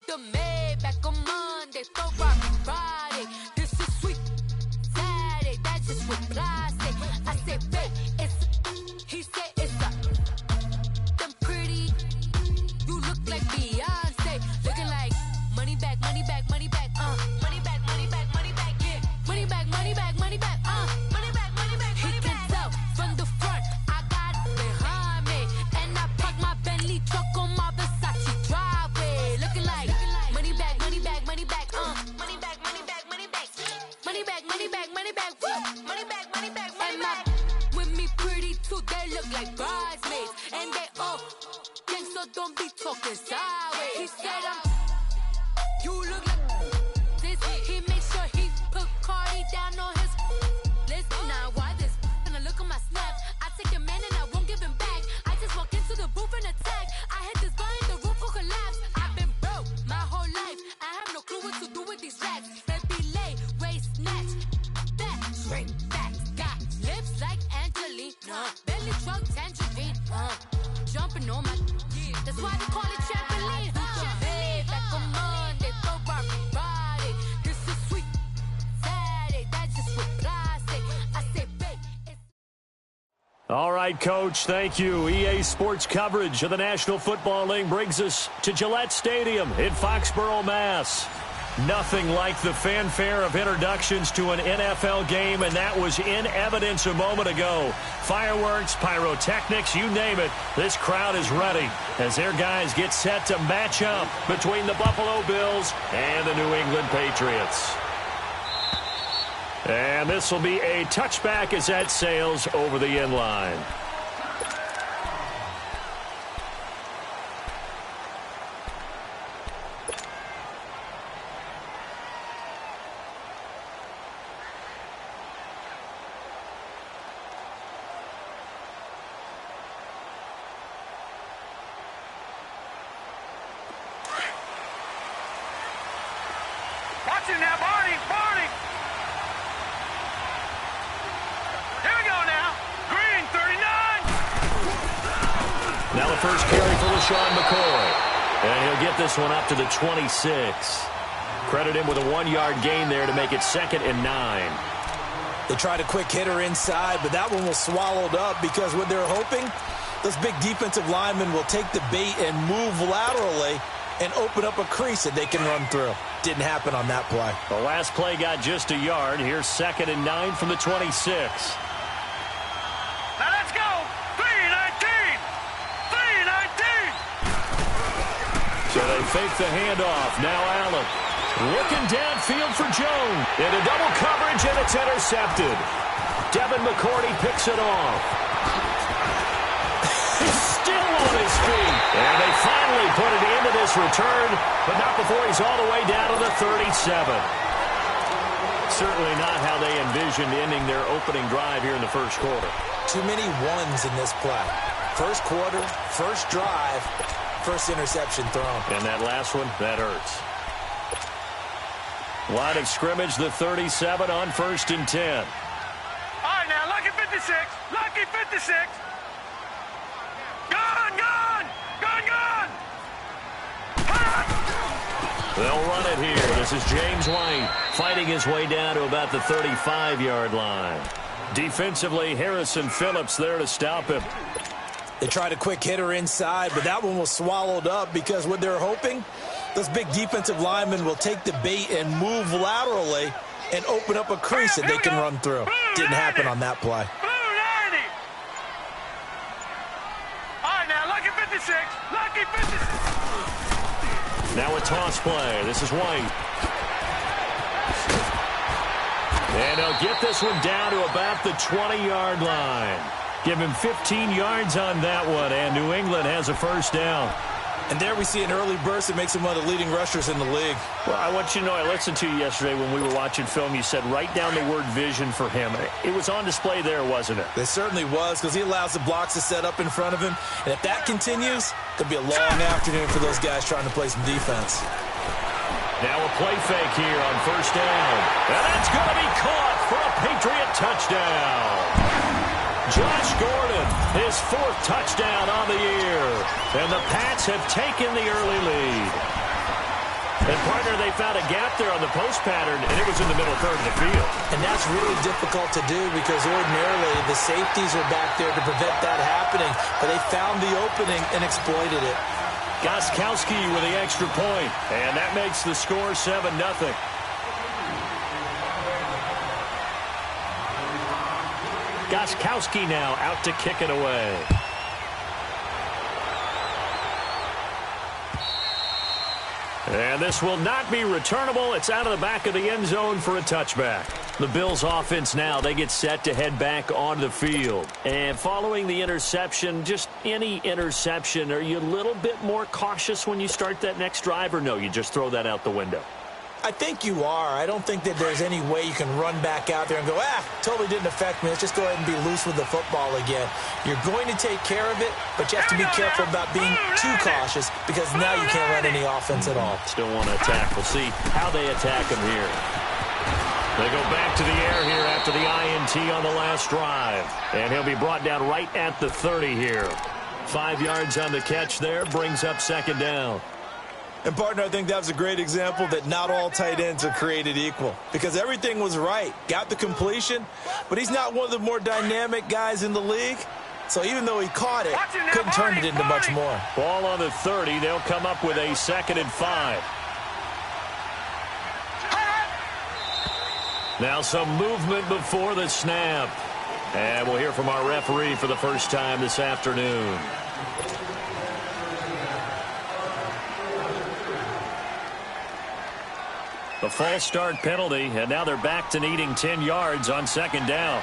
The Maybach on Monday, throw rock Friday. This is sweet Saturday, that's just what I say. I say, babe, he said it's a. Them pretty, you look like Beyonce. Looking like money back, money back, money back, money back, money back, money back, yeah. Money back, money back, money back, money back, money back, money back. He can tell from the front, I got it behind me. And I park my Bentley truck on my Versace driveway. Looking like money back, money back, money back, money back, money back, money back, money back, money back, money back, money back, money back, money back. With me pretty too, they look like bridesmaids. And they all gang, so don't be talking sideways. He said you look like this. He made sure he put Cardi down on his list. Now why this? And I look at my snaps. I take a man and I won't give him back. I just walk into the booth and attack. I hit this bar and the roof will collapse. I've been broke my whole life. I have no clue what to do with these racks. Baby lay, waist snatch, back, straight back. Got lips like Angelina, belly truck tangerine, jumping on my. That's why they call it trampoline. Back on Monday, throw rock Friday. This is sweet Saturday, that's just what I say. I say, babe. All right, Coach, thank you. EA Sports coverage of the National Football League brings us to Gillette Stadium in Foxborough, Mass. Nothing like the fanfare of introductions to an NFL game, and that was in evidence a moment ago. Fireworks, pyrotechnics, you name it. This crowd is ready as their guys get set to match up between the Buffalo Bills and the New England Patriots. And this will be a touchback as that sails over the end line. Watch him now, Barney! Barney! Here we go now. Green, 39! Now the first carry for LaShawn McCoy. And he'll get this one up to the 26. Credit him with a 1-yard gain there to make it 2nd and 9. They tried a quick hitter inside, but that one was swallowed up because what they're hoping, those big defensive linemen will take the bait and move laterally and open up a crease that they can run through. Didn't happen on that play. The last play got just a yard. Here's 2nd and 9 from the 26. Now let's go! 3-19! 3-19! So they fake the handoff. Now Allen looking downfield for Jones. Into double coverage, and it's intercepted. Devin McCourty picks it off. He's still on his feet. And they finally put it into this return, but not before he's all the way down to the 37. Certainly not how they envisioned ending their opening drive here in the first quarter. Too many ones in this play. First quarter, first drive, first interception thrown. And that last one, that hurts. Line of scrimmage, the 37 on 1st and 10. All right, now, lucky 56. Lucky 56. Gone, gone! Gone, gone! They'll run it here. This is James White fighting his way down to about the 35-yard line. Defensively, Harrison Phillips there to stop him. They tried a quick hitter inside, but that one was swallowed up because what they're hoping, those big defensive linemen will take the bait and move laterally and open up a crease that they can run through. Didn't happen on that play. Blue 90! All right, now, lucky 56. Lucky 56. Now a toss play. This is White. And they'll get this one down to about the 20-yard line. Give him 15 yards on that one, and New England has a first down. And there we see an early burst that makes him one of the leading rushers in the league. Well, I want you to know, I listened to you yesterday when we were watching film. You said write down the word vision for him. It was on display there, wasn't it? It certainly was, because he allows the blocks to set up in front of him. And if that continues, it'll be a long afternoon for those guys trying to play some defense. Now a play fake here on first down. And that's going to be caught for a Patriot touchdown. Josh Gordon, his 4th touchdown on the year. And the Pats have taken the early lead. And, partner, they found a gap there on the post pattern, and it was in the middle third of the field. And that's really difficult to do because ordinarily the safeties are back there to prevent that happening. But they found the opening and exploited it. Gostkowski with the extra point, and that makes the score 7-0. Gostkowski now out to kick it away. And this will not be returnable. It's out of the back of the end zone for a touchback. The Bills offense now, they get set to head back on the field. And following the interception, just any interception, are you a little bit more cautious when you start that next drive, or no, you just throw that out the window? I think you are. I don't think that there's any way you can run back out there and go, totally didn't affect me. Let's just go ahead and be loose with the football again. You're going to take care of it, but you have to be careful about being too cautious because now you can't run any offense at all. Still want to attack. We'll see how they attack him here. They go back to the air here after the INT on the last drive. And he'll be brought down right at the 30 here. 5 yards on the catch there, brings up second down. And, partner, I think that was a great example that not all tight ends are created equal because everything was right. Got the completion, but he's not one of the more dynamic guys in the league. So even though he caught it, couldn't turn it into much more. Ball on the 30. They'll come up with a 2nd and 5. Now some movement before the snap. And we'll hear from our referee for the first time this afternoon. A false start penalty, and now they're back to needing 10 yards on second down.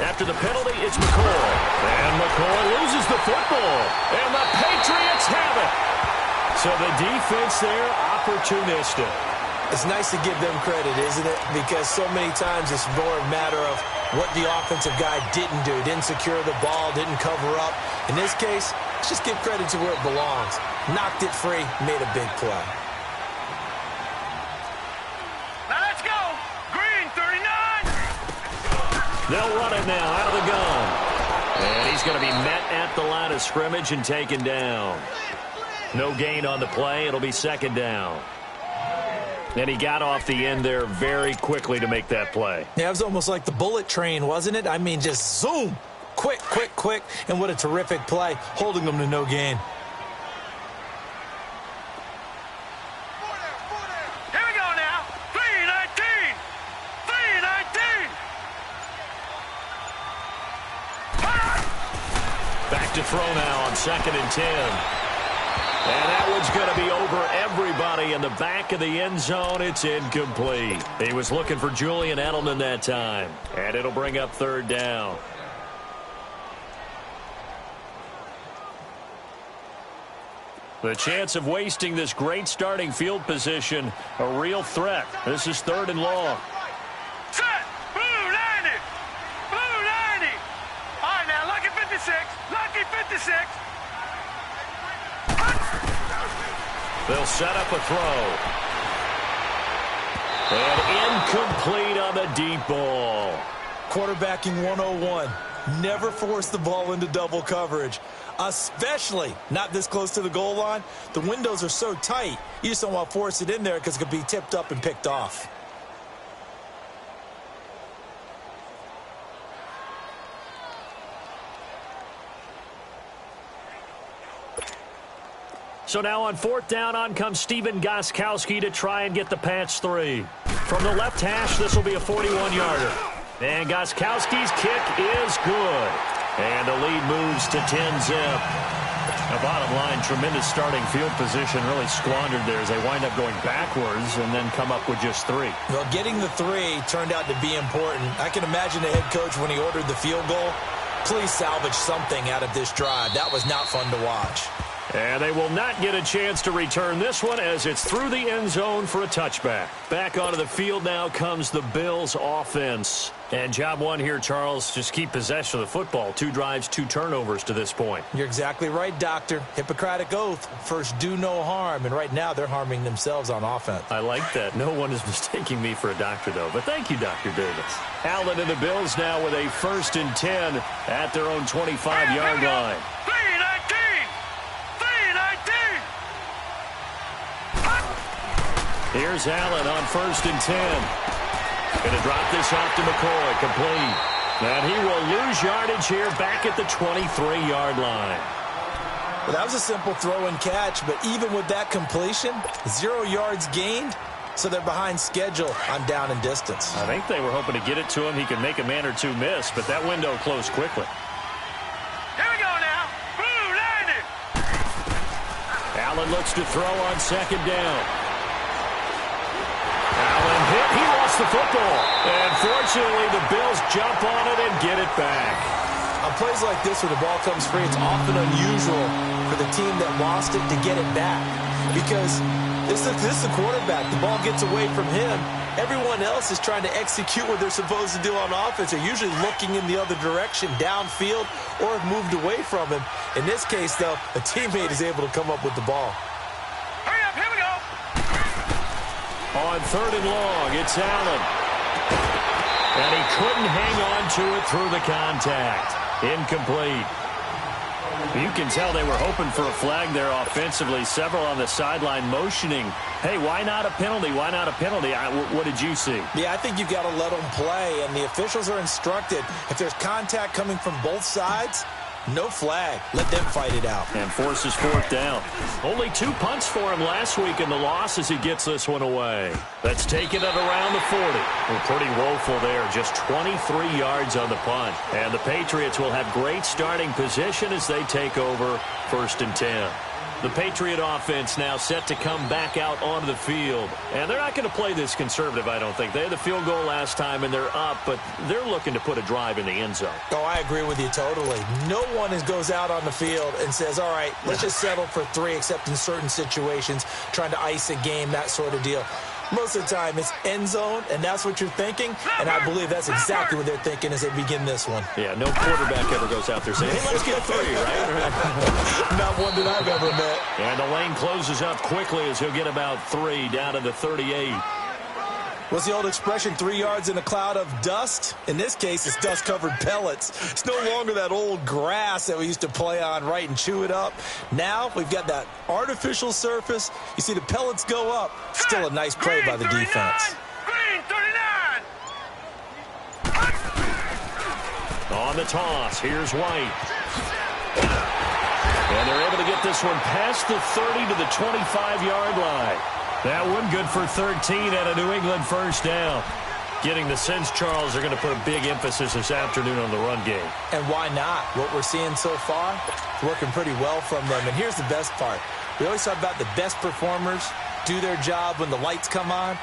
After the penalty, it's McCoy. And McCoy loses the football. And the Patriots have it. So the defense there, opportunistic. It's nice to give them credit, isn't it? Because so many times it's more a matter of what the offensive guy didn't do. Didn't secure the ball, didn't cover up. In this case, let's just give credit to where it belongs. Knocked it free, made a big play. Now let's go. Green, 39. They'll run it now out of the gun. And he's going to be met at the line of scrimmage and taken down. No gain on the play. It'll be second down. And he got off the end there very quickly to make that play. Yeah, it was almost like the bullet train, wasn't it? I mean, just zoom. Quick, quick, quick. And what a terrific play, holding them to no gain. Here we go now. 3-19. 3-19. Back to throw now on 2nd and 10. And that one's going to be over everybody in the back of the end zone. It's incomplete. He was looking for Julian Edelman that time. And it'll bring up third down. The chance of wasting this great starting field position, a real threat. This is 3rd and long. Set. Blue 90. Blue 90. All right, now, lucky 56. Lucky 56. They'll set up a throw. And incomplete on the deep ball. Quarterbacking 101. Never force the ball into double coverage, especially not this close to the goal line. The windows are so tight, you just don't want to force it in there because it could be tipped up and picked off. So now on 4th down, on comes Stephen Gostkowski to try and get the Pats 3. From the left hash, this will be a 41-yarder. And Gostkowski's kick is good. And the lead moves to 10-zip. Now, bottom line, tremendous starting field position, really squandered there as they wind up going backwards and then come up with just 3. Well, getting the 3 turned out to be important. I can imagine the head coach when he ordered the field goal. Please salvage something out of this drive. That was not fun to watch. And they will not get a chance to return this one as it's through the end zone for a touchback. Back onto the field now comes the Bills offense. And job one here, Charles, just keep possession of the football. 2 drives, 2 turnovers to this point. You're exactly right, Doctor. Hippocratic oath. First, do no harm. And right now, they're harming themselves on offense. I like that. No one is mistaking me for a doctor, though. But thank you, Dr. Davis. Allen and the Bills now with a 1st and 10 at their own 25-yard line. 3-19. Here's Allen on 1st and 10. Going to drop this off to McCoy, complete. And he will lose yardage here back at the 23-yard line. Well, that was a simple throw and catch, but even with that completion, 0 yards gained, so they're behind schedule on down and distance. I think they were hoping to get it to him. He could make a man or 2 miss, but that window closed quickly. Here we go now. Blue landed. Allen looks to throw on 2nd down. Allen hit. He lost the football. And fortunately, the Bills jump on it and get it back. On plays like this where the ball comes free, it's often unusual for the team that lost it to get it back. Because this is the quarterback. The ball gets away from him. Everyone else is trying to execute what they're supposed to do on offense. They're usually looking in the other direction, downfield, or have moved away from him. In this case, though, a teammate is able to come up with the ball. Hurry up, here we go. On 3rd and long, it's Allen. And he couldn't hang on to it through the contact. Incomplete. You can tell they were hoping for a flag there offensively. Several on the sideline motioning. Hey, why not a penalty? Why not a penalty? What did you see? Yeah, I think you've got to let them play, and the officials are instructed. If there's contact coming from both sides, no flag. Let them fight it out. And forces 4th down. Only 2 punts for him last week in the loss as he gets this one away. That's taken it around the 40. Well, pretty woeful there. Just 23 yards on the punt. And the Patriots will have great starting position as they take over 1st and 10. The Patriot offense now set to come back out onto the field. And they're not going to play this conservative, I don't think. They had the field goal last time, and they're up, but they're looking to put a drive in the end zone. Oh, I agree with you totally. No one goes out on the field and says, all right, let's just settle for 3, except in certain situations, trying to ice a game, that sort of deal. Most of the time, it's end zone, and that's what you're thinking, and I believe that's exactly what they're thinking as they begin this one. Yeah, no quarterback ever goes out there saying, hey, let's get 3, right? Not one that I've ever met. And the lane closes up quickly as he'll get about 3 down to the 38. What's the old expression, 3 yards in a cloud of dust? In this case, it's dust-covered pellets. It's no longer that old grass that we used to play on, right, and chew it up. Now we've got that artificial surface. You see the pellets go up. Still a nice play by the defense. Green 39. On the toss, here's White. And they're able to get this one past the 30 to the 25-yard line. That one good for 13 at a New England 1st down. Getting the sense, Charles, they're going to put a big emphasis this afternoon on the run game. And why not? What we're seeing so far, working pretty well from them. And here's the best part. We always talk about the best performers do their job when the lights come on.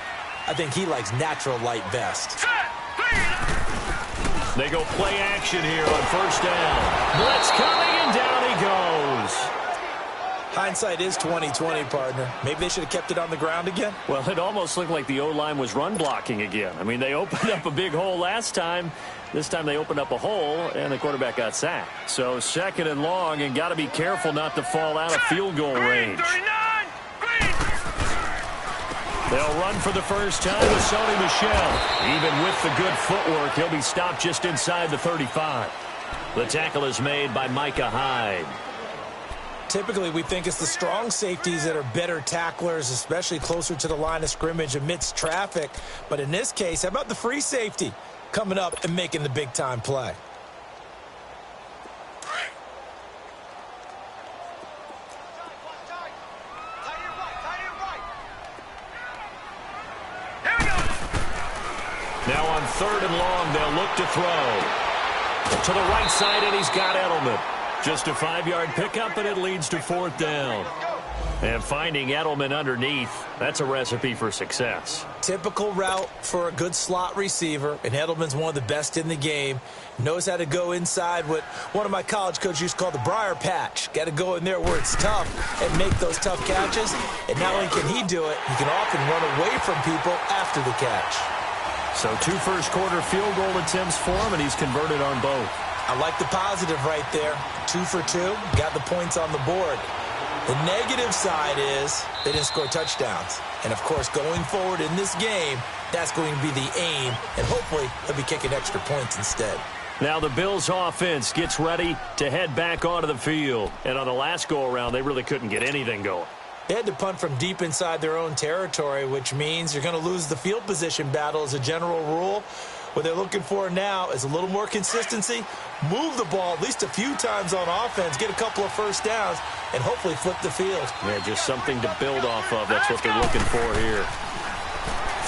I think he likes natural light best. They go play action here on 1st down. Blitz coming, and down he goes. Hindsight is 20/20, partner. Maybe they should have kept it on the ground again. Well, it almost looked like the O-line was run blocking again. I mean, they opened up a big hole last time. This time they opened up a hole, and the quarterback got sacked. So 2nd and long, and got to be careful not to fall out of field goal range. They'll run for the first time with Sony Michel. Even with the good footwork, he'll be stopped just inside the 35. The tackle is made by Micah Hyde. Typically, we think it's the strong safeties that are better tacklers, especially closer to the line of scrimmage amidst traffic. But in this case, how about the free safety coming up and making the big-time play? Now on 3rd and long, they'll look to throw. To the right side, and he's got Edelman. Just a 5-yard pickup, and it leads to 4th down. And finding Edelman underneath, that's a recipe for success. Typical route for a good slot receiver, and Edelman's one of the best in the game. Knows how to go inside what one of my college coaches used to call the briar patch. Got to go in there where it's tough and make those tough catches. And not only can he do it, he can often run away from people after the catch. So 2 first-quarter field goal attempts for him, and he's converted on both. I like the positive right there. 2 for 2, got the points on the board. The negative side is they didn't score touchdowns. And, of course, going forward in this game, that's going to be the aim, and hopefully they'll be kicking extra points instead. Now the Bills' offense gets ready to head back onto the field. And on the last go-around, they really couldn't get anything going. They had to punt from deep inside their own territory, which means you're going to lose the field position battle as a general rule. What they're looking for now is a little more consistency, move the ball at least a few times on offense, get a couple of first downs, and hopefully flip the field. Yeah, just something to build off of. That's what they're looking for here.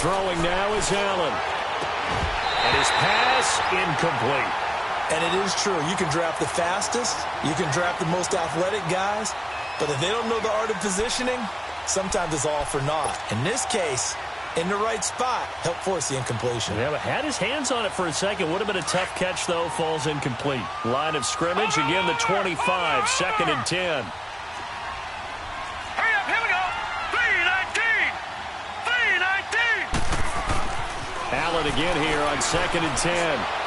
Throwing now is Allen. And his pass incomplete. And it is true. You can draft the fastest. You can draft the most athletic guys. But if they don't know the art of positioning, sometimes it's all for naught. In this case, in the right spot, help force the incompletion. Yeah, but had his hands on it for a second. Would have been a tough catch, though. Falls incomplete. Line of scrimmage. Again, the 25. 2nd and 10. Hurry up, here we go. 3-19. 3-19. Allen again here on 2nd and 10.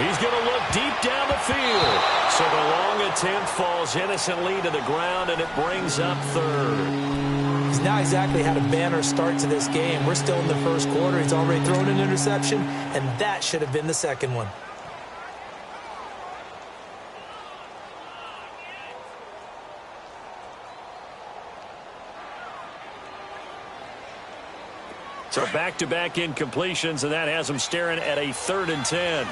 He's going to look deep down the field. So the long attempt falls innocently to the ground, and it brings up 3rd. He's not exactly had a banner start to this game. We're still in the first quarter. He's already thrown an interception, and that should have been the second one. So back-to-back incompletions, and that has him staring at a 3rd and 10.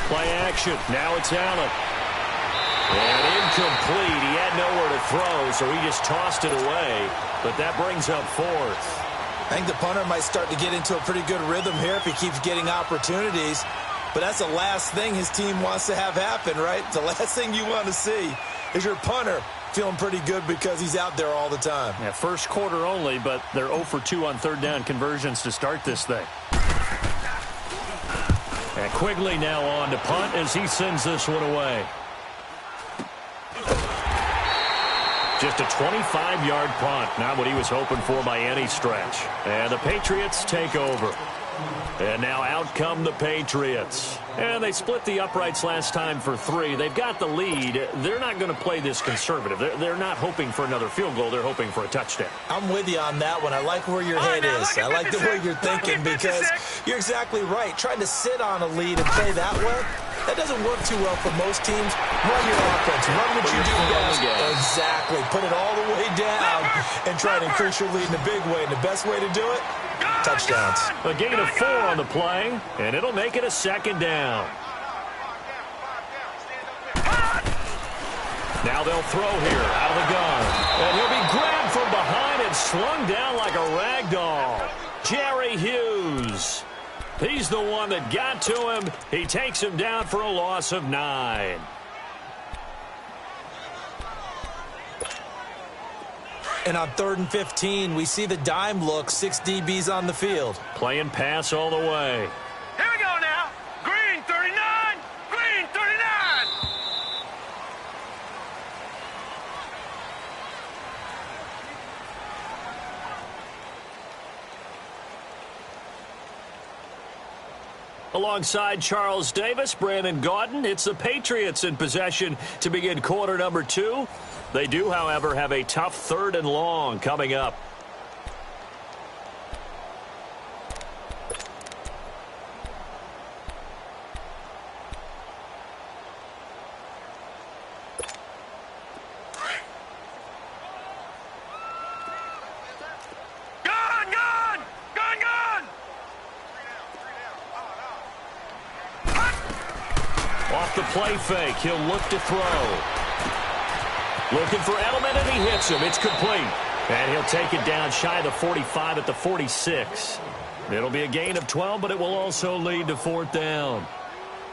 Play action. Now it's Allen. And incomplete. He had nowhere to throw, so he just tossed it away. But that brings up 4th. I think the punter might start to get into a pretty good rhythm here if he keeps getting opportunities. But that's the last thing his team wants to have happen, right? The last thing you want to see is your punter feeling pretty good because he's out there all the time. Yeah, first quarter only, but they're 0 for 2 on 3rd down conversions to start this thing. And Quigley now on to punt as he sends this one away. Just a 25-yard punt. Not what he was hoping for by any stretch. And the Patriots take over. And now out come the Patriots. And they split the uprights last time for 3. They've got the lead. They're not going to play this conservative. They're not hoping for another field goal. They're hoping for a touchdown. I'm with you on that one. I like where your head is. I like the way you're thinking because you're exactly right. Trying to sit on a lead and play that way, that doesn't work too well for most teams. Run your offense. Run what you do best. Exactly. Put it all the way down and try to increase your lead in a big way. And the best way to do it, touchdowns. A gain of 4 on the play, and it'll make it a 2nd down. Now they'll throw here out of the gun. And he'll be grabbed from behind and slung down like a rag doll. Jerry Hughes. He's the one that got to him. He takes him down for a loss of 9. And on 3rd and 15, we see the dime look, 6 DBs on the field. Playing pass all the way. Here we go now. Green 39. Green 39. Alongside Charles Davis, Brandon Gaudin, it's the Patriots in possession to begin quarter number 2. They do, however, have a tough 3rd and long coming up. Off the play fake, he'll look to throw. Looking for Edelman, and he hits him. It's complete. And he'll take it down shy of the 45 at the 46. It'll be a gain of 12, but it will also lead to 4th down.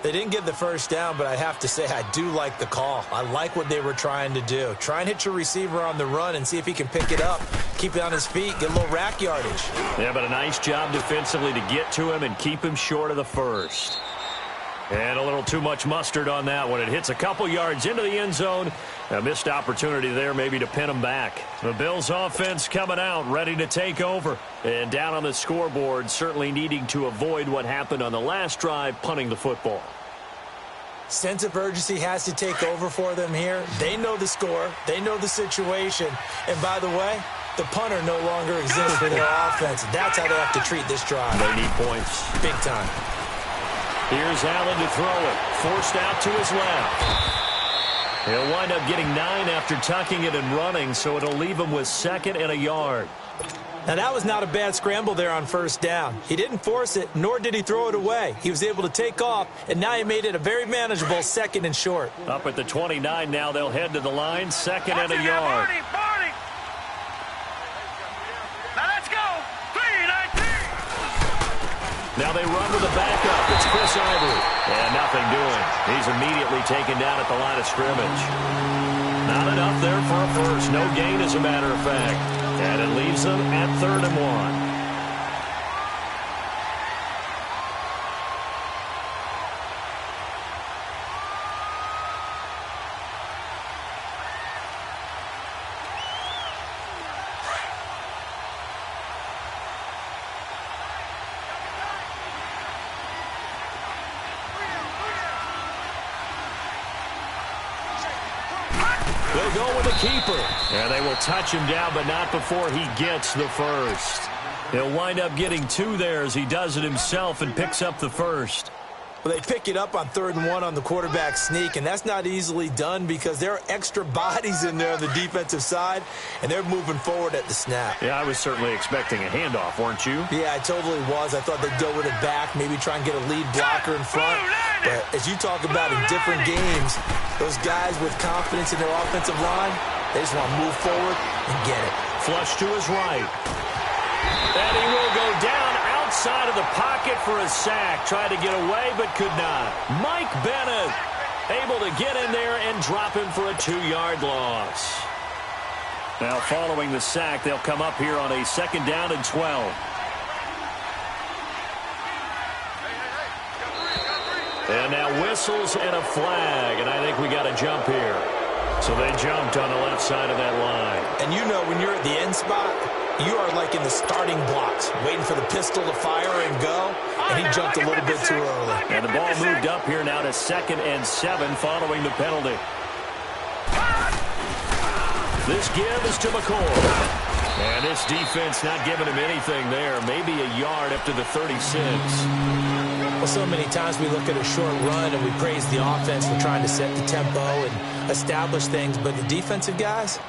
They didn't get the first down, but I have to say I do like the call. I like what they were trying to do. Try and hit your receiver on the run and see if he can pick it up, keep it on his feet, get a little rack yardage. Yeah, but a nice job defensively to get to him and keep him short of the first. And a little too much mustard on that one. It hits a couple yards into the end zone. A missed opportunity there maybe to pin him back. The Bills offense coming out, ready to take over. And down on the scoreboard, certainly needing to avoid what happened on the last drive, punting the football. Sense of urgency has to take over for them here. They know the score. They know the situation. And by the way, the punter no longer exists for their offense. That's how they have to treat this drive. They need points. Big time. Here's Allen to throw it. Forced out to his left. He'll wind up getting 9 after tucking it and running, so it'll leave him with 2nd and a yard. Now, that was not a bad scramble there on first down. He didn't force it, nor did he throw it away. He was able to take off, and now he made it a very manageable 2nd and short. Up at the 29 now, they'll head to the line, 2nd and a yard. Now let's go. 3-19. Now they run with a backup. It's Chris Ivory. And nothing doing. He's immediately taken down at the line of scrimmage. Not enough there for a first. No gain, as a matter of fact. And it leaves them at 3rd and 1. They'll go with a keeper. And they will touch him down, but not before he gets the first. He'll wind up getting 2 there as he does it himself and picks up the first. Well, they pick it up on 3rd and 1 on the quarterback sneak, and that's not easily done because there are extra bodies in there on the defensive side, and they're moving forward at the snap. Yeah, I was certainly expecting a handoff, weren't you? Yeah, I totally was. I thought they'd go with it back, maybe try and get a lead blocker in front. But as you talk about in different games, those guys with confidence in their offensive line, they just want to move forward and get it. Flush to his right. And he will go down outside of the pocket for a sack. Tried to get away, but could not. Mike Bennett able to get in there and drop him for a 2-yard loss. Now following the sack, they'll come up here on a 2nd down and 12. And now whistles and a flag, and I think we got a jump here. So they jumped on the left side of that line. And you know when you're at the end spot, you are like in the starting blocks, waiting for the pistol to fire and go, and he jumped a little bit too early. And the ball moved up here now to 2nd and 7 following the penalty. This give is to McCoy. And this defense not giving him anything there. Maybe a yard up to the 36. Well, so many times we look at a short run and we praise the offense for trying to set the tempo and establish things. But the defensive guys,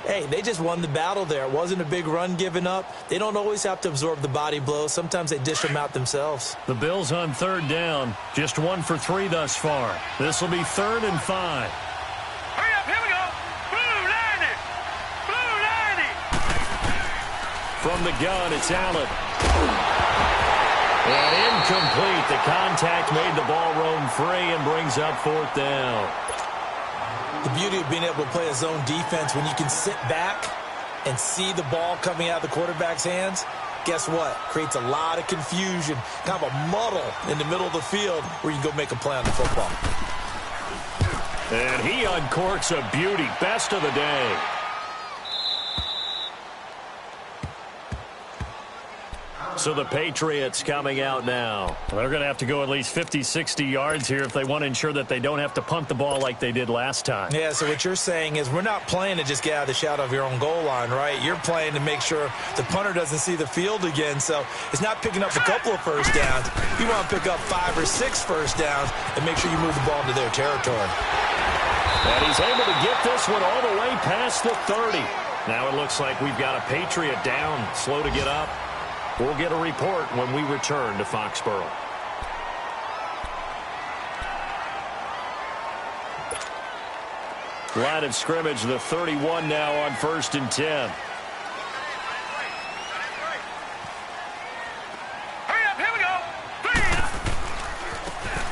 hey, they just won the battle there. It wasn't a big run given up. They don't always have to absorb the body blows. Sometimes they dish them out themselves. The Bills on 3rd down. Just 1 for 3 thus far. This will be 3rd and 5. Hurry up, here we go. Blue 90. Blue 90. From the gun, it's Allen. And incomplete. The contact made the ball roam free and brings up 4th down. The beauty of being able to play a zone defense when you can sit back and see the ball coming out of the quarterback's hands, guess what? Creates a lot of confusion, kind of a muddle in the middle of the field where you can go make a play on the football. And he uncorks a beauty. Best of the day. So the Patriots coming out now. They're going to have to go at least 50, 60 yards here if they want to ensure that they don't have to punt the ball like they did last time. Yeah, so what you're saying is we're not playing to just get out of the shadow of your own goal line, right? You're playing to make sure the punter doesn't see the field again. So it's not picking up a couple of first downs. You want to pick up 5 or 6 first downs and make sure you move the ball into their territory. And he's able to get this one all the way past the 30. Now it looks like we've got a Patriot down, slow to get up. We'll get a report when we return to Foxborough. Line of scrimmage, the 31 now on 1st and 10. Hurry up, here we go.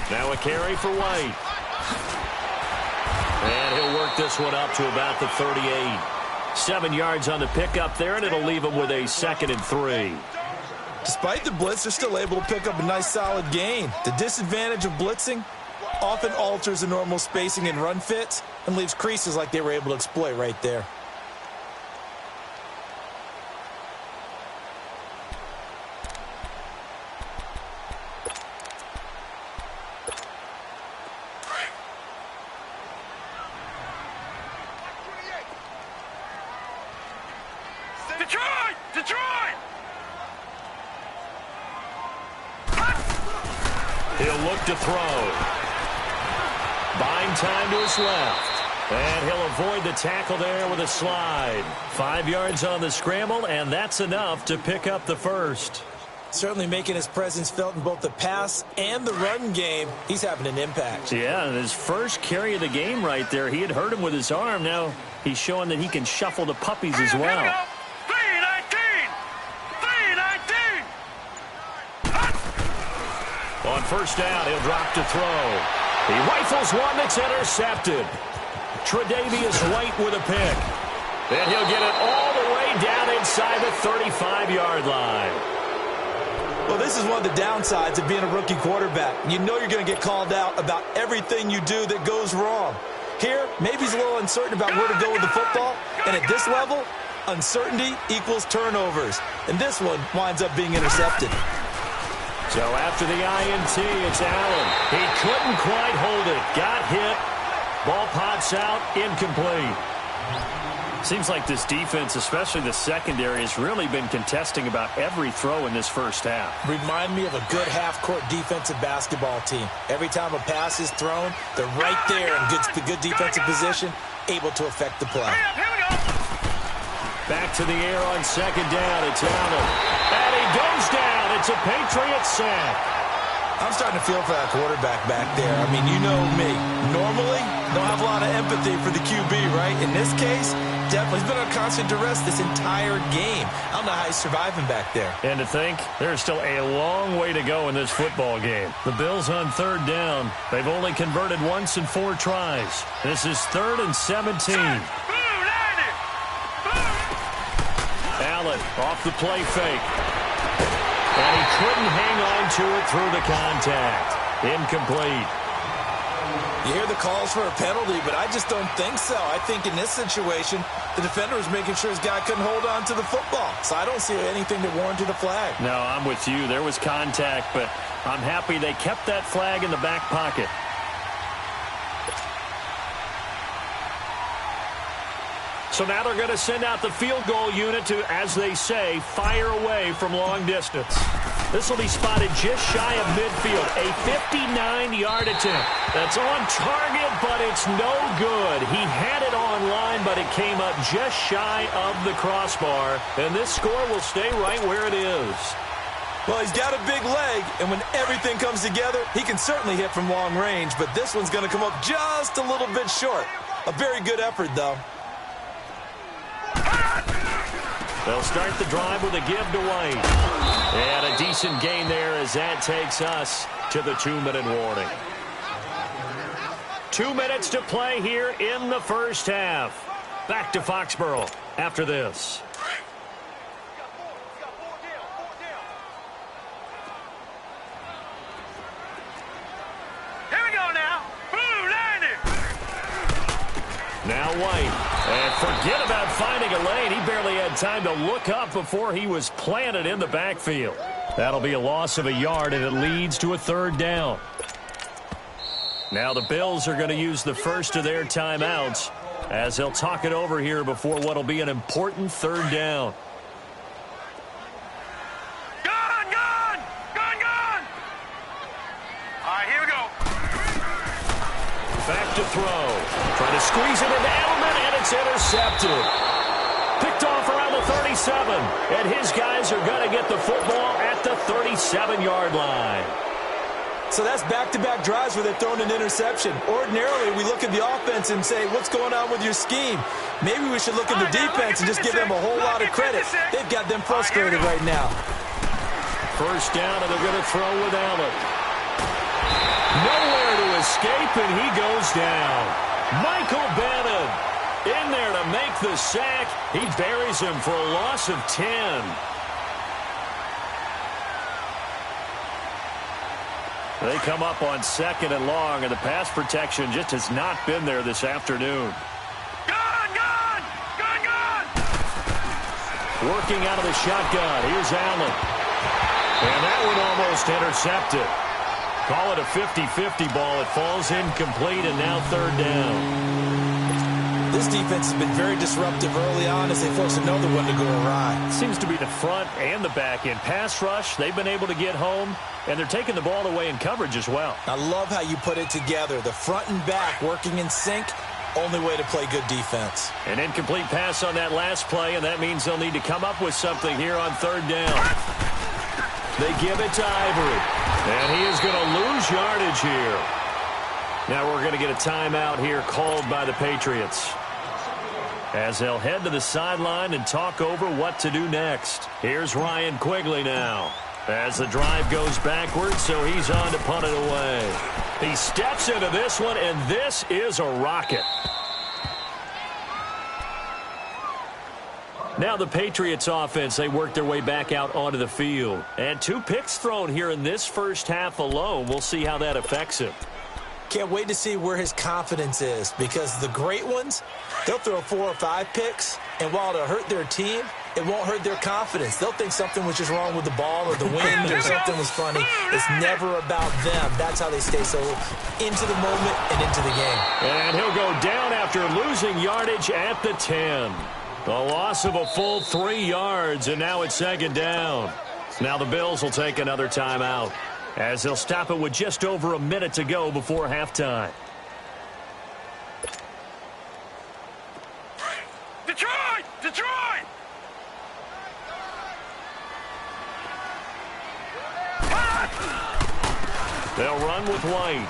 Now a carry for White. And he'll work this one up to about the 38. 7 yards on the pickup there, and it'll leave him with a 2nd and 3. Despite the blitz, they're still able to pick up a nice solid gain. The disadvantage of blitzing often alters the normal spacing and run fits and leaves creases like they were able to exploit right there. He'll look to throw. Buying time to his left. And he'll avoid the tackle there with a slide. 5 yards on the scramble, and that's enough to pick up the first. Certainly making his presence felt in both the pass and the run game. He's having an impact. Yeah, and his first carry of the game right there, he had hurt him with his arm. Now he's showing that he can shuffle the puppies as well. On first down, he'll drop to throw. He rifles one that's intercepted. Tre'Davious White with a pick. And he'll get it all the way down inside the 35-yard line. Well, this is one of the downsides of being a rookie quarterback. You know you're going to get called out about everything you do that goes wrong. Here, maybe he's a little uncertain about where to go with the football. And at this level, uncertainty equals turnovers. And this one winds up being intercepted. So after the INT, it's Allen. He couldn't quite hold it. Got hit. Ball pops out. Incomplete. Seems like this defense, especially the secondary, has really been contesting about every throw in this first half. Remind me of a good half-court defensive basketball team. Every time a pass is thrown, they're right there in good defensive position, able to affect the play. Back to the air on second down. It's Allen. And he goes down. It's a Patriots sack. I'm starting to feel for that quarterback back there. I mean, you know me. Normally, don't have a lot of empathy for the QB, right? In this case, definitely. He's been on constant duress this entire game. I don't know how he's surviving back there. And to think, there's still a long way to go in this football game. The Bills on third down. They've only converted once in 4 tries. This is 3rd and 17. Allen off the play fake. And he couldn't hang on to it through the contact. Incomplete. You hear the calls for a penalty, but I just don't think so. I think in this situation, the defender was making sure his guy couldn't hold on to the football. So I don't see anything that warranted a flag. No, I'm with you. There was contact, but I'm happy they kept that flag in the back pocket. So now they're going to send out the field goal unit to, as they say, fire away from long distance. This will be spotted just shy of midfield. A 59-yard attempt. That's on target, but it's no good. He had it on line, but it came up just shy of the crossbar. And this score will stay right where it is. Well, he's got a big leg, and when everything comes together, he can certainly hit from long range, but this one's going to come up just a little bit short. A very good effort, though. They'll start the drive with a give to White. And a decent gain there as that takes us to the 2-minute warning. 2 minutes to play here in the first half. Back to Foxborough after this. Here we go now. Blue landing. Now White. And forget about finding a lane. He barely had time to look up before he was planted in the backfield. That'll be a loss of a yard, and it leads to a 3rd down. Now the Bills are going to use the first of their timeouts as they'll talk it over here before what will be an important 3rd down. Gone, gone, gone, gone. All right, here we go. Back to throw. Trying to squeeze it into Edelman, and it's intercepted. Picked off around the 37, and his guys are going to get the football at the 37-yard line. So that's back-to-back drives where they're throwing an interception. Ordinarily, we look at the offense and say, what's going on with your scheme? Maybe we should look at the defense and just give them a whole lot of credit. They've got them frustrated right now. First down, and they're going to throw with Allen. Nowhere to escape, and he goes down. Michael Bannon in there to make the sack. He buries him for a loss of 10. They come up on 2nd and long, and the pass protection just has not been there this afternoon. Gone! Working out of the shotgun. Here's Allen. And that one almost intercepted. Call it a 50-50 ball. It falls incomplete, and now 3rd down. This defense has been very disruptive early on as they force another one to go awry. Seems to be the front and the back end. Pass rush, they've been able to get home, and they're taking the ball away in coverage as well. I love how you put it together. The front and back working in sync. Only way to play good defense. An incomplete pass on that last play, and that means they'll need to come up with something here on 3rd down. They give it to Ivory, and he is going to lose yardage here. Now we're going to get a timeout here called by the Patriots, as they'll head to the sideline and talk over what to do next. Here's Ryan Quigley now, as the drive goes backwards, so he's on to punt it away. He steps into this one, and this is a rocket. Now the Patriots offense, they work their way back out onto the field. And 2 picks thrown here in this first half alone. We'll see how that affects him. Can't wait to see where his confidence is, because the great ones, they'll throw 4 or 5 picks, and while it'll hurt their team, it won't hurt their confidence. They'll think something was just wrong with the ball or the wind or something was funny. It's never about them. That's how they stay so into the moment and into the game. And he'll go down after losing yardage at the 10. A loss of a full 3 yards, and now it's 2nd down. Now the Bills will take another timeout, as they'll stop it with just over a minute to go before halftime. Detroit! They'll run with White.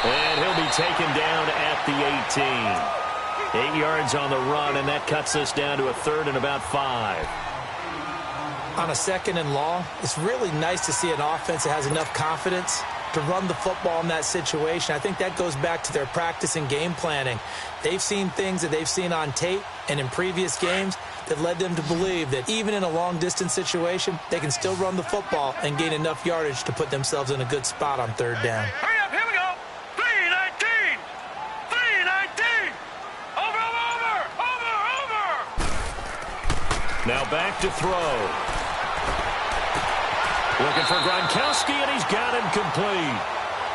And he'll be taken down at the 18. 8 yards on the run, and that cuts us down to a 3rd and about 5. On a 2nd and long, it's really nice to see an offense that has enough confidence to run the football in that situation. I think that goes back to their practice and game planning. They've seen things that they've seen on tape and in previous games that led them to believe that even in a long-distance situation, they can still run the football and gain enough yardage to put themselves in a good spot on 3rd down. Hurry up, here we go. 3-19. Over. Now back to throw. Looking for Gronkowski, and he's got him complete.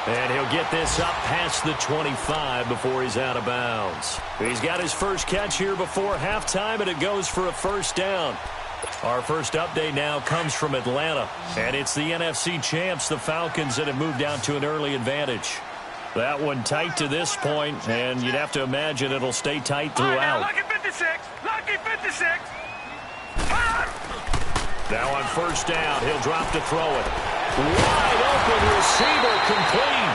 And he'll get this up past the 25 before he's out of bounds. He's got his first catch here before halftime, and it goes for a 1st down. Our first update now comes from Atlanta, and it's the NFC champs, the Falcons, that have moved out to an early advantage. That one tight to this point, and you'd have to imagine it'll stay tight throughout. Lucky 56. Now on 1st down, he'll drop to throw it. Wide open receiver, complete.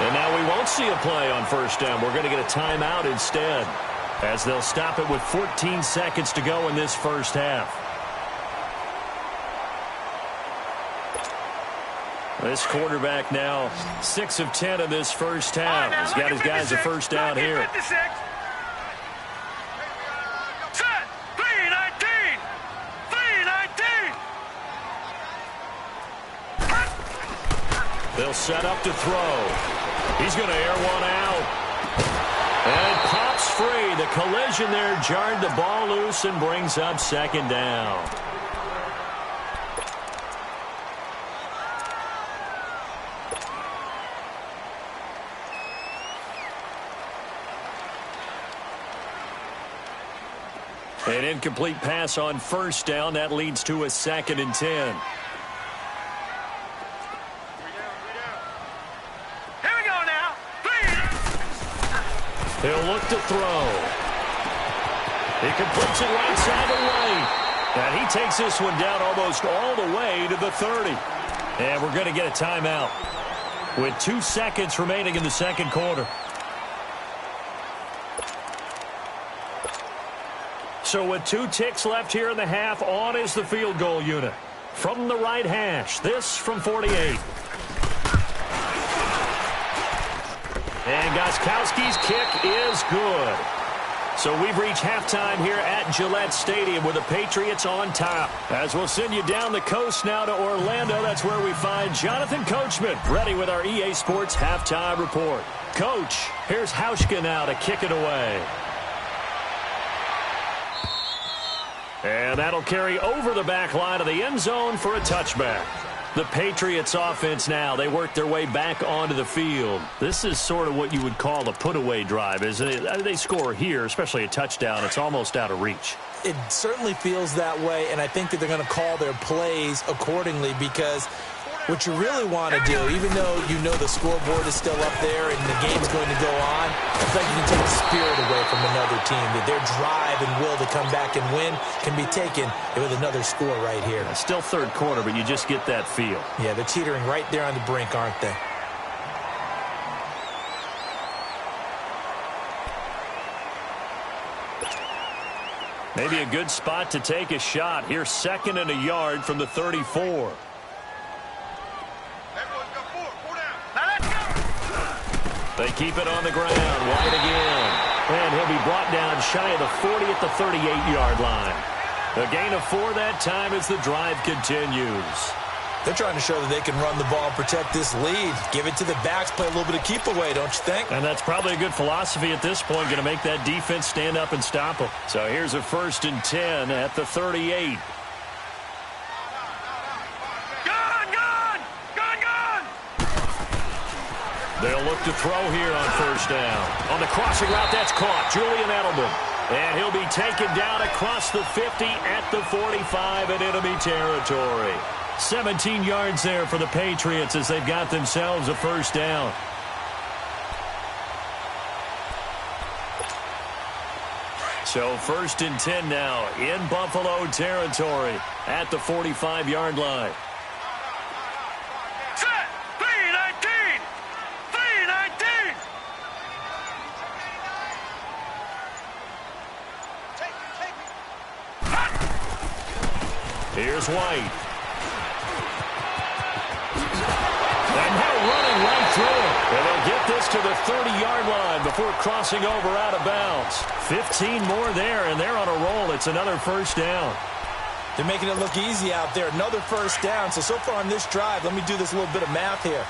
And now we won't see a play on 1st down. We're going to get a timeout instead, as they'll stop it with 14 seconds to go in this first half. This quarterback now 6 of 10 in this first half. He's got his guys a 1st down here. 56. Set. 3-19. They'll set up to throw. He's going to air one out. And it pops free. The collision there jarred the ball loose and brings up 2nd down. An incomplete pass on 1st down. That leads to a 2nd and 10. He'll look to throw. He completes it right side of right. And he takes this one down almost all the way to the 30. And we're going to get a timeout with 2 seconds remaining in the 2nd quarter. So with 2 ticks left here in the half, on is the field goal unit. From the right hash, this from 48. And Gostkowski's kick is good. So we've reached halftime here at Gillette Stadium with the Patriots on top. As we'll send you down the coast now to Orlando, that's where we find Jonathan Coachman ready with our EA Sports halftime report. Coach, here's Hauschka now to kick it away. And that'll carry over the back line of the end zone for a touchback. The Patriots offense now, they work their way back onto the field. This is sort of what you would call a put-away drive, isn't it? They score here, especially a touchdown. It's almost out of reach. It certainly feels that way, and I think that they're going to call their plays accordingly because what you really want to do, even though you know the scoreboard is still up there and the game's going to go on, I think you can take the spirit away from another team. That their drive and will to come back and win can be taken with another score right here. It's still third quarter, but you just get that feel. Yeah, they're teetering right there on the brink, aren't they? Maybe a good spot to take a shot. Here's 2nd and a yard from the 34. They keep it on the ground. Wide again. And he'll be brought down shy of the 40 at the 38-yard line. A gain of 4 that time as the drive continues. They're trying to show that they can run the ball and protect this lead. Give it to the backs, play a little bit of keep away, don't you think? And that's probably a good philosophy at this point, going to make that defense stand up and stop them. So here's a 1st and 10 at the 38. They'll look to throw here on 1st down. On the crossing route, that's caught. Julian Edelman. And he'll be taken down across the 50 at the 45 in enemy territory. 17 yards there for the Patriots as they've got themselves a 1st down. So 1st and 10 now in Buffalo territory at the 45-yard line. Here's White. And now running right through it. And they'll get this to the 30-yard line before crossing over out of bounds. 15 more there, and they're on a roll. It's another 1st down. They're making it look easy out there. Another 1st down. So far on this drive, let me do this little bit of math here.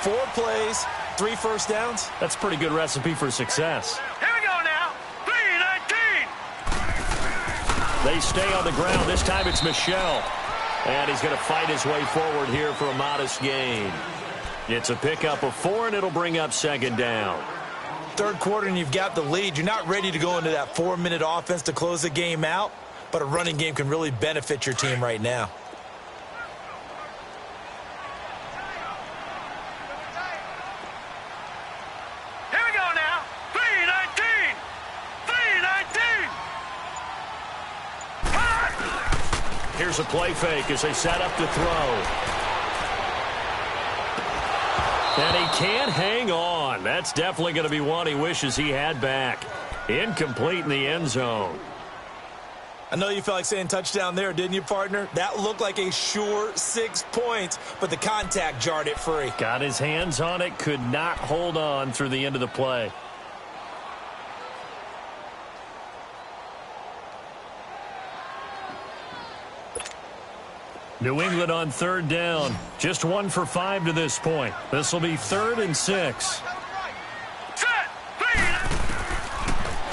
4 plays, 3 1st downs. That's a pretty good recipe for success. Here we go now. 3-19. They stay on the ground. This time it's Michel. And he's going to fight his way forward here for a modest gain. It's a pickup of 4, and it'll bring up 2nd down. 3rd quarter, and you've got the lead. You're not ready to go into that 4-minute offense to close the game out, but a running game can really benefit your team right now. Here we go now. 3-19. 3-19. Here's a play fake as they set up to throw. And he can't hang on. That's definitely going to be one he wishes he had back. Incomplete in the end zone. I know you felt like saying touchdown there, didn't you, partner? That looked like a sure 6 points, but the contact jarred it free. Got his hands on it, could not hold on through the end of the play. New England on 3rd down. Just 1 for 5 to this point. This will be 3rd and 6.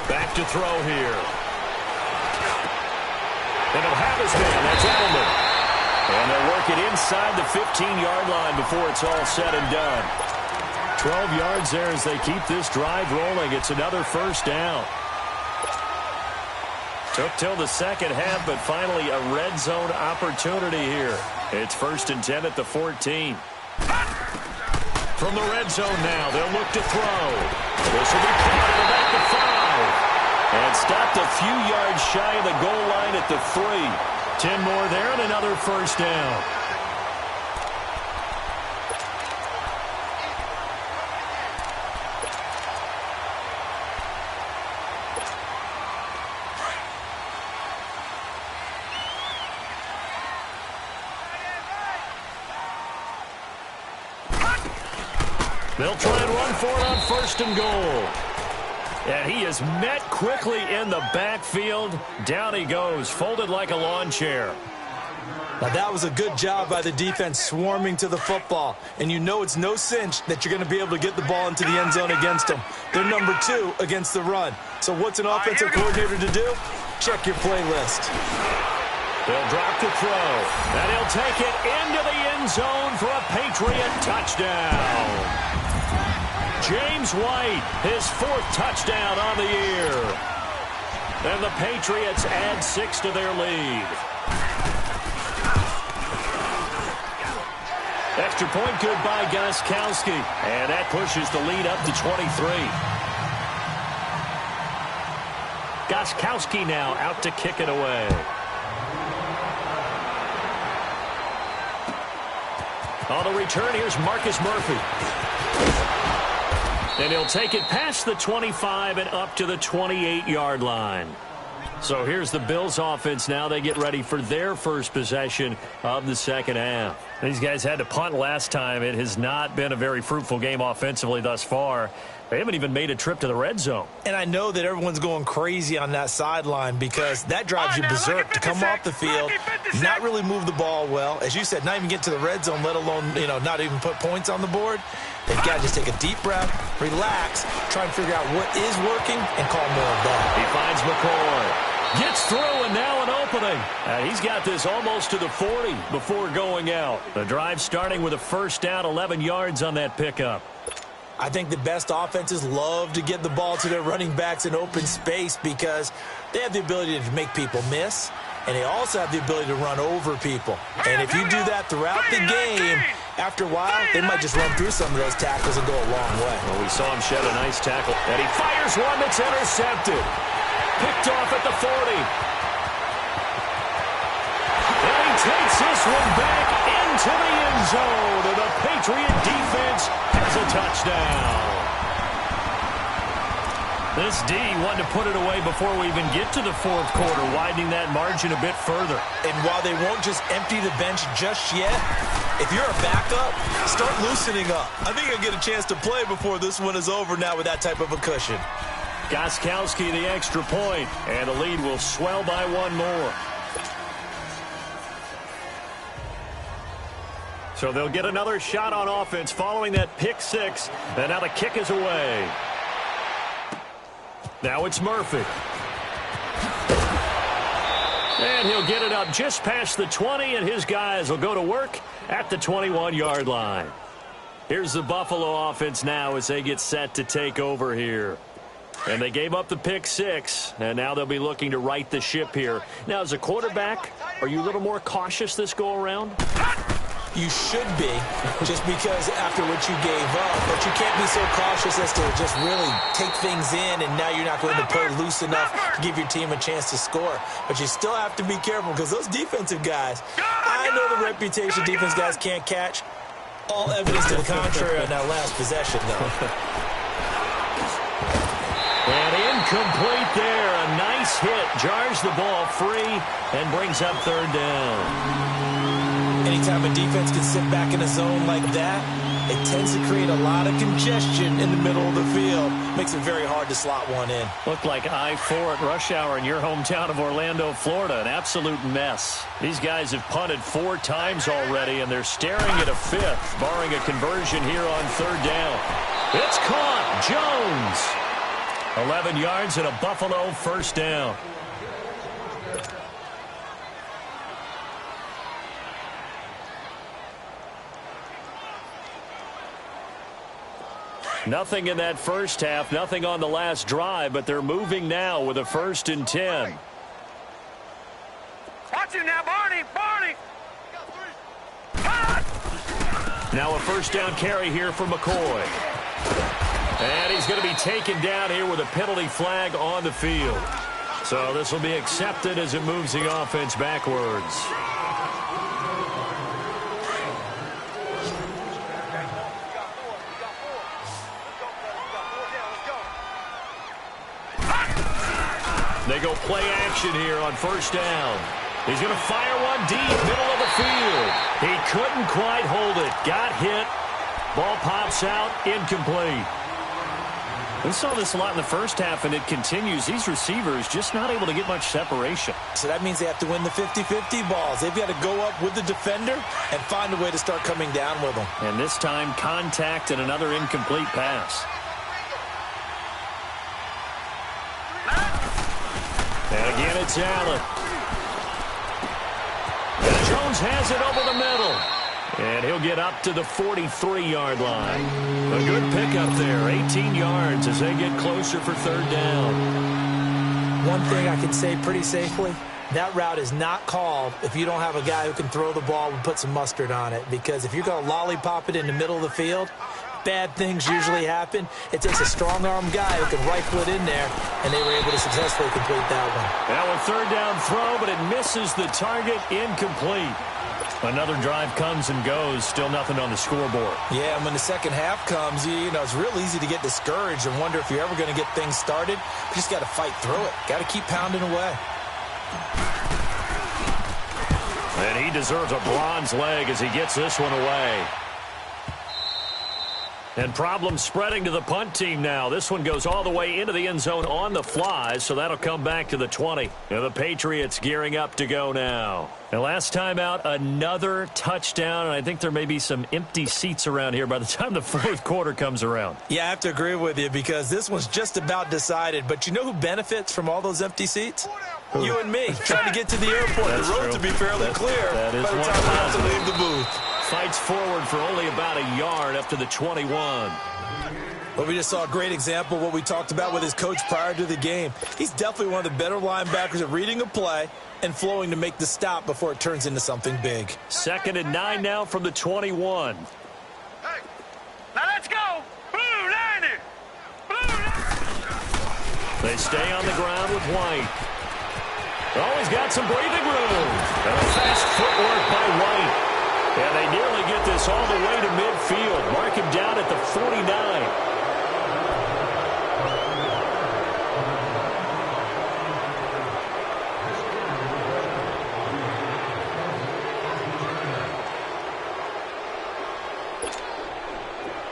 Back to throw here. And he'll have his man. That's Edelman. And they'll work it inside the 15-yard line before it's all said and done. 12 yards there as they keep this drive rolling. It's another 1st down. Took till the 2nd half, but finally a red zone opportunity here. It's 1st and 10 at the 14. From the red zone now, they'll look to throw. This will be caught at about the 5. And stopped a few yards shy of the goal line at the 3. 10 more there and another 1st down. They'll try and run for it on 1st and goal. And he is met quickly in the backfield. Down he goes, folded like a lawn chair. Now, that was a good job by the defense swarming to the football. And you know it's no cinch that you're going to be able to get the ball into the end zone against them. They're number 2 against the run. So what's an offensive coordinator to do? Check your playlist. They'll drop to throw. And he'll take it into the end zone for a Patriot touchdown. James White, his 4th touchdown on the year. And the Patriots add 6 to their lead. Extra point good by Gostkowski. And that pushes the lead up to 23. Gostkowski now out to kick it away. On the return, here's Marcus Murphy. And he'll take it past the 25 and up to the 28-yard line. So here's the Bills offense now. They get ready for their first possession of the second half. These guys had to punt last time. It has not been a very fruitful game offensively thus far. They haven't even made a trip to the red zone. And I know that everyone's going crazy on that sideline because that drives you berserk to come off the field, not really move the ball well. As you said, not even get to the red zone, let alone, not even put points on the board. They've got to just take a deep breath, relax, try and figure out what is working, and call more of that. He finds McCoy. Gets through, and now an opening. He's got this almost to the 40 before going out. The drive starting with a first down, 11 yards on that pickup. I think the best offenses love to get the ball to their running backs in open space because they have the ability to make people miss, and they also have the ability to run over people. And if you do that throughout the game, after a while, they might just run through some of those tackles and go a long way. Well, we saw him shed a nice tackle, and he fires one that's intercepted. Picked off at the 40. And he takes this one back into the end zone. And the Patriot defense has a touchdown. This D wanted to put it away before we even get to the 4th quarter, widening that margin a bit further. And while they won't just empty the bench just yet, if you're a backup, start loosening up. I think you'll get a chance to play before this one is over now with that type of a cushion. Gostkowski the extra point, and the lead will swell by 1 more. So they'll get another shot on offense following that pick 6, and now the kick is away. Now it's Murphy. And he'll get it up just past the 20, and his guys will go to work at the 21-yard line. Here's the Buffalo offense now as they get set to take over here. And they gave up the pick 6, and now they'll be looking to right the ship here. Now, as a quarterback, are you a little more cautious this go-around? You should be, just because after what you gave up, but you can't be so cautious as to just really take things in, and now you're not going to play loose enough to give your team a chance to score. But you still have to be careful because those defensive guys, I know the reputation defense guys can't catch. All evidence to the contrary on that last possession, though. And incomplete there. A nice hit. Jars the ball free and brings up 3rd down. Anytime a defense can sit back in a zone like that, it tends to create a lot of congestion in the middle of the field. Makes it very hard to slot one in. Looked like I-4 at rush hour in your hometown of Orlando, Florida. An absolute mess. These guys have punted 4 times already, and they're staring at a 5th, barring a conversion here on 3rd down. It's caught. Jones. 11 yards and a Buffalo first down. Nothing in that first half, nothing on the last drive, but they're moving now with a 1st and 10. Watch him now, Barney! Barney! Now a first down carry here for McCoy. And he's going to be taken down here with a penalty flag on the field. So this will be accepted as it moves the offense backwards. They go play action here on first down. He's going to fire one deep, middle of the field. He couldn't quite hold it. Got hit. Ball pops out, incomplete. We saw this a lot in the first half, and it continues. These receivers just not able to get much separation. So that means they have to win the 50-50 balls. They've got to go up with the defender and find a way to start coming down with them. And this time, contact and another incomplete pass. And again, it's Allen. And Jones has it over the middle. And he'll get up to the 43-yard line. A good pickup there, 18 yards as they get closer for third down. One thing I can say pretty safely, that route is not called if you don't have a guy who can throw the ball and put some mustard on it. Because if you're going to lollipop it in the middle of the field, bad things usually happen. It takes a strong-arm guy who can rifle it in there, and they were able to successfully complete that one. Now a third down throw, but it misses the target, incomplete. Another drive comes and goes, still nothing on the scoreboard. Yeah, and when the second half comes, you know, it's real easy to get discouraged and wonder if you're ever going to get things started. You just got to fight through it. Got to keep pounding away. And he deserves a bronze leg as he gets this one away. And problems spreading to the punt team now. This one goes all the way into the end zone on the fly, so that'll come back to the 20. And the Patriots gearing up to go now. And last time out, another touchdown, and I think there may be some empty seats around here by the time the fourth quarter comes around. Yeah, I have to agree with you because this one's just about decided. But you know who benefits from all those empty seats? You and me, trying to get to the airport. That's the road true. to be fairly clear that is by the time we have to leave the booth. Fights forward for only about a yard up to the 21. Well, we just saw a great example of what we talked about with his coach prior to the game. He's definitely one of the better linebackers at reading a play and flowing to make the stop before it turns into something big. 2nd and 9 now from the 21. Hey, now let's go. Blue line it. Blue line. They stay on the ground with White. Oh, he's got some breathing room. And a fast footwork by White. And they nearly get this all the way to midfield. Mark him down at the 49.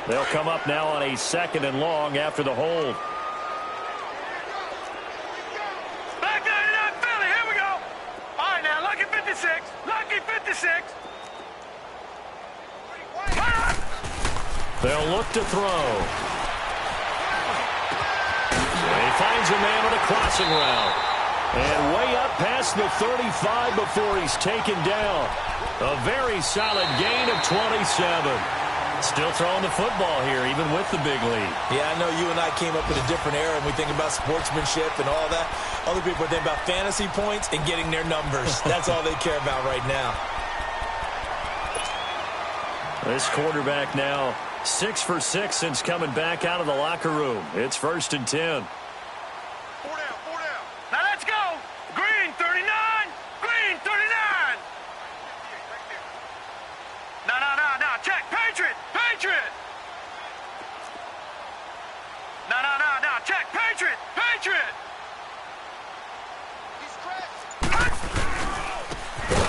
They'll come up now on a 2nd and long after the hold. Back 99 Philly. Here we go. All right, now, lucky 56. Lucky 56. They'll look to throw. He finds a man on a crossing route. And way up past the 35 before he's taken down. A very solid gain of 27. Still throwing the football here, even with the big lead. Yeah, I know you and I came up in a different era, and we think about sportsmanship and all that. Other people think about fantasy points and getting their numbers. That's all they care about right now. This quarterback now 6 for 6 since coming back out of the locker room. It's 1st and 10. 4 down, 4 down. Now let's go. Green 39. Green 39. No. Check. Patriot. Patriot. No. Check. Patriot. Patriot.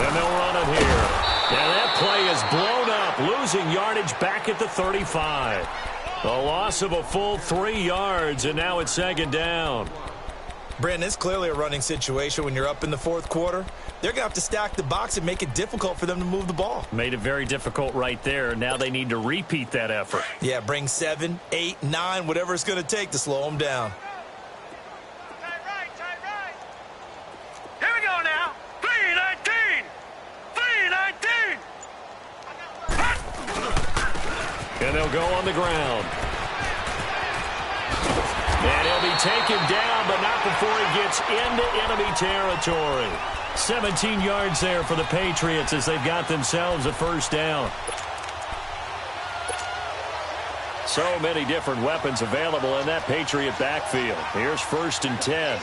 And they'll run it here. And that play is blown up, losing yardage back at the 35. A loss of a full 3 yards, and now it's 2nd down. Brandon, it's clearly a running situation when you're up in the fourth quarter. They're going to have to stack the box and make it difficult for them to move the ball. Made it very difficult right there. Now they need to repeat that effort. Yeah, bring 7, 8, 9, whatever it's going to take to slow them down. Tight right. Here we go now. 319. 319. And they'll go on the ground. And he'll be taken down, but not before he gets into enemy territory. 17 yards there for the Patriots as they've got themselves a 1st down. So many different weapons available in that Patriot backfield. Here's 1st and 10.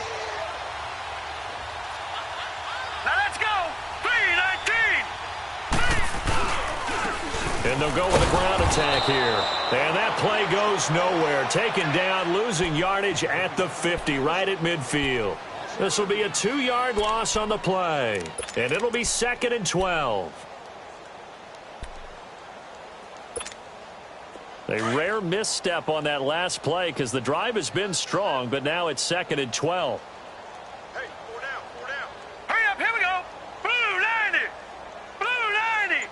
Now let's go. 319. And they'll go with a ground attack here. And that play goes nowhere. Taken down, losing yardage at the 50, right at midfield. This will be a 2-yard loss on the play. And it'll be 2nd and 12. A rare misstep on that last play because the drive has been strong, but now it's 2nd and 12. Hey, 4 down, 4 down. Hurry up, here we go. Blue 90. Blue 90.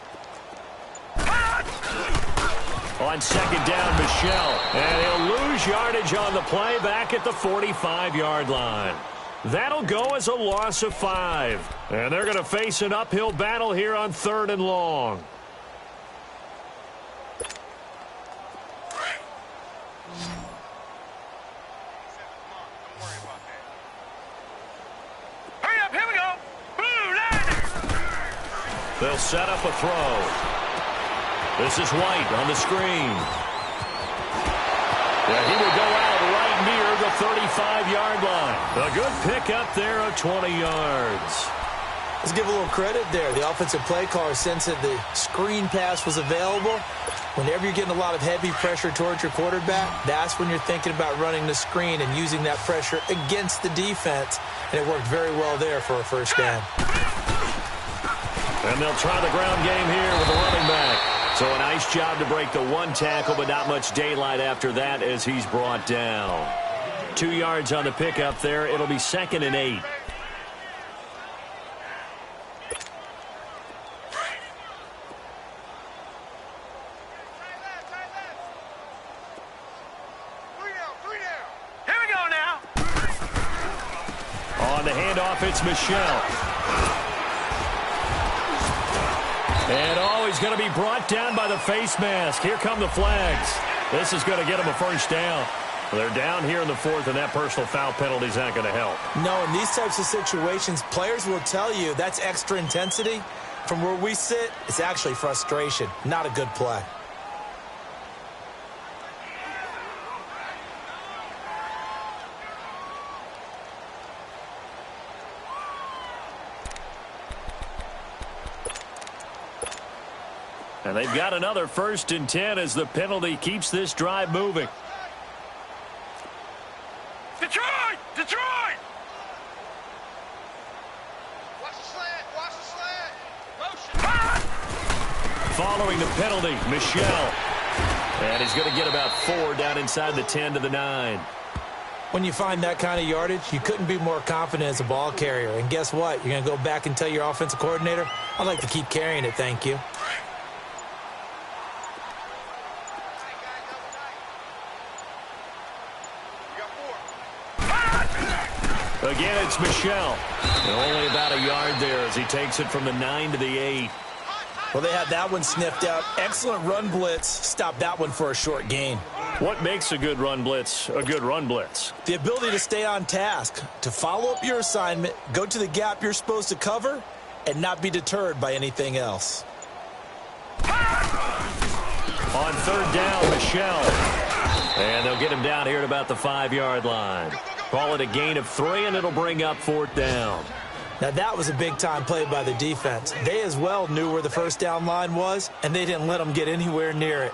On 2nd down, Michelle. And he'll lose yardage on the play back at the 45-yard line. That'll go as a loss of 5. And they're going to face an uphill battle here on 3rd and long. Hurry up, here we go. Blue 90. They'll set up a throw. This is White on the screen. Yeah, he will go out right near the 35-yard line. A good pickup there of 20 yards. Let's give a little credit there. The offensive play caller sensed that the screen pass was available. Whenever you're getting a lot of heavy pressure towards your quarterback, that's when you're thinking about running the screen and using that pressure against the defense. And it worked very well there for a first down. And they'll try the ground game here with the running back. So a nice job to break the one tackle, but not much daylight after that as he's brought down. 2 yards on the pickup there. It'll be 2nd and 8. Here we go now. On the handoff, it's Michelle. And he's going to be brought down by the face mask. Here come the flags. This is going to get him a first down. They're down here in the 4th, and that personal foul penalty is not going to help. No, in these types of situations, players will tell you that's extra intensity. From where we sit, it's actually frustration. Not a good play. And they've got another 1st and 10 as the penalty keeps this drive moving. Detroit! Detroit! Watch the slant! Watch the slant! Motion! Following the penalty, Michelle. And he's going to get about 4 down inside the 10 to the 9. When you find that kind of yardage, you couldn't be more confident as a ball carrier. And guess what? You're going to go back and tell your offensive coordinator, I'd like to keep carrying it, thank you. Again, it's Michelle. And only about a yard there as he takes it from the 9 to the 8. Well, they had that one sniffed out. Excellent run blitz. Stopped that one for a short gain. What makes a good run blitz a good run blitz? The ability to stay on task, to follow up your assignment, go to the gap you're supposed to cover, and not be deterred by anything else. On 3rd down, Michelle. And they'll get him down here at about the 5-yard line. Call it a gain of 3, and it'll bring up 4th down. Now, that was a big-time play by the defense. They as well knew where the first down line was, and they didn't let them get anywhere near it.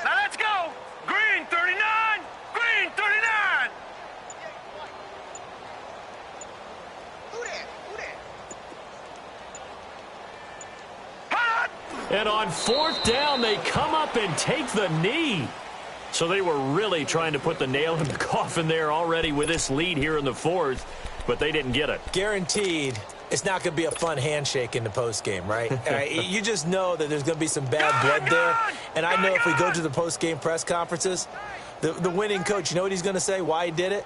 Now let's go. Green 39. Green 39. And on 4th down, they come up and take the knee. So they were really trying to put the nail in the coffin there already with this lead here in the 4th, but they didn't get it. Guaranteed, it's not going to be a fun handshake in the postgame, right? You just know that there's going to be some bad blood there. And I know if we go to the postgame press conferences, the winning coach, you know what he's going to say, why he did it?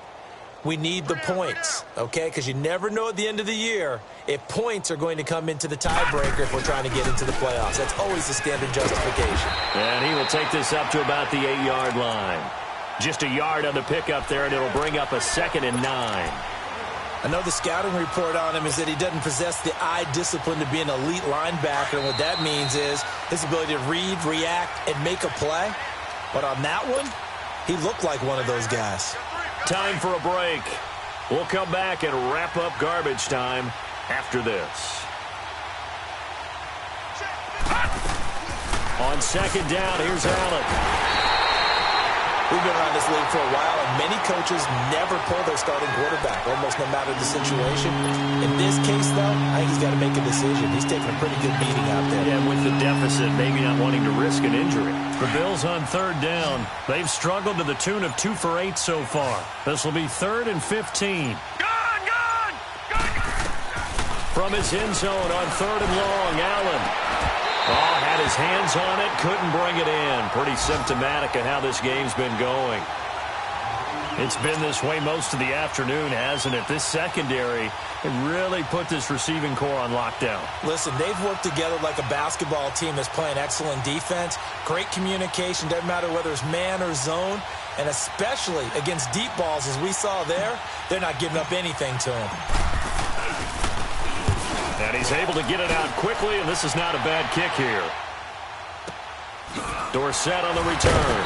We need the points, okay? Because you never know at the end of the year if points are going to come into the tiebreaker if we're trying to get into the playoffs. That's always the standard justification. And he will take this up to about the 8-yard line. Just a yard on the pickup there, and it'll bring up a 2nd and 9. I know the scouting report on him is that he doesn't possess the eye discipline to be an elite linebacker, and what that means is his ability to read, react, and make a play. But on that one, he looked like one of those guys. Time for a break. We'll come back and wrap up garbage time after this. On 2nd down, here's Allen. We've been around this league for a while, and many coaches never pull their starting quarterback, almost no matter the situation. In this case, though, I think he's got to make a decision. He's taking a pretty good beating out there. Yeah, with the deficit, maybe not wanting to risk an injury. The Bills on third down. They've struggled to the tune of 2 for 8 so far. This will be 3rd and 15. From his end zone on 3rd and long, Allen. Oh, had his hands on it, couldn't bring it in. Pretty symptomatic of how this game's been going. It's been this way most of the afternoon, hasn't it? This secondary, it really put this receiving core on lockdown. Listen, they've worked together like a basketball team that's playing excellent defense. Great communication, doesn't matter whether it's man or zone. And especially against deep balls, as we saw there, they're not giving up anything to him. And he's able to get it out quickly, and this is not a bad kick here. Dorsett on the return.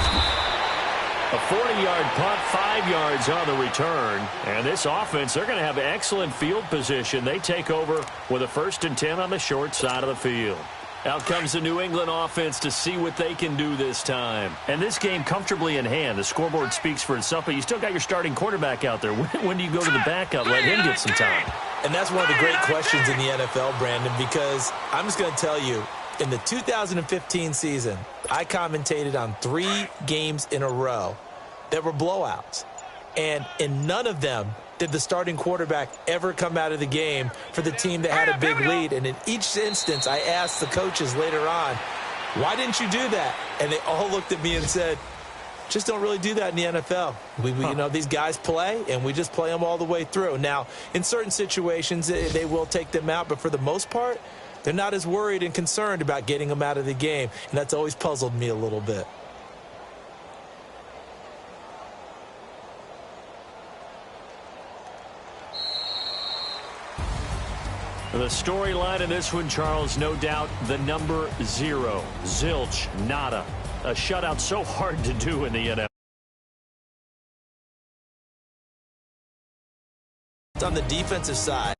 A 40-yard punt, 5 yards on the return. And this offense, they're going to have excellent field position. They take over with a 1st and 10 on the short side of the field. Out comes the New England offense to see what they can do this time. And this game comfortably in hand. The scoreboard speaks for itself, but you still got your starting quarterback out there. When do you go to the backup? Let him get some time. And that's one of the great questions in the NFL, Brandon, because I'm just going to tell you, in the 2015 season, I commentated on 3 games in a row that were blowouts. And in none of them did the starting quarterback ever come out of the game for the team that had a big lead. And in each instance, I asked the coaches later on, why didn't you do that? And they all looked at me and said, just don't really do that in the NFL. You know, these guys play, and we just play them all the way through. Now, in certain situations, they will take them out, but for the most part, they're not as worried and concerned about getting them out of the game, and that's always puzzled me a little bit. The storyline in this one, Charles, no doubt the number 0. Zilch, nada. A shutout so hard to do in the NFL. On the defensive side.